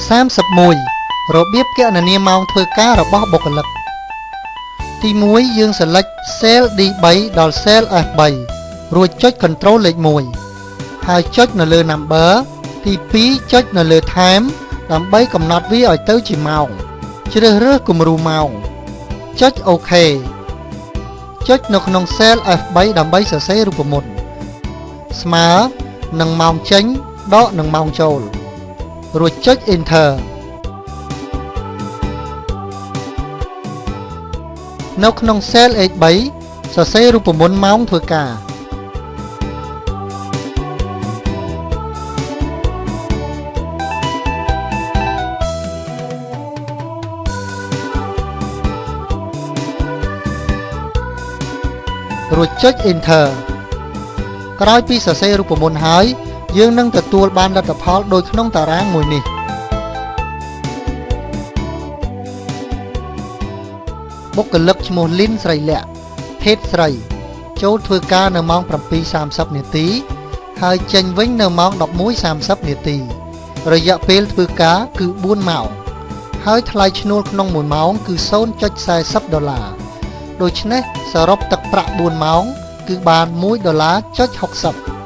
31. របៀបគណនាម៉ោងធ្វើការរបស់បុគ្គលិក ទី1 យើង select cell D3 ដល់ cell F3 រួចចុច Control លេខ 1 ហើយចុចនៅលើ number ទី2 ចុចនៅលើ time ដើម្បីកំណត់វាឲ្យទៅជាម៉ោងជ្រើសរើសគំរូម៉ោងចុច OK ចុចនៅក្នុង cell F3 ដើម្បីសរសេររូបមន្តស្មើនឹងម៉ោងចេញដកនឹងម៉ោងចូលរួចចុច Enter នៅក្នុង cell H3 សរសេររូបមន្តម៉ោងធ្វើការរួចចុច Enter ក្រោយពីសរសេររូបមន្តហើយយើងនឹងទទួលបានលទ្ធផលដូចក្នុងតារាងមួយនេះបុគ្គលិកឈ្មោះលីនស្រីលក្ខណ៍ភេទស្រីចូលធ្វើការនៅម៉ោង 7:30 នាទីហើយចេញវិញនៅម៉ោង 11:30 នាទីរយៈពេលធ្វើការគឺ 4 ម៉ោងហើយថ្លៃឈ្នួលក្នុង 1 ម៉ោងគឺ $0.40 ដូច្នេះសរុបទឹកប្រាក់ 4 ម៉ោងគឺបាន$1.60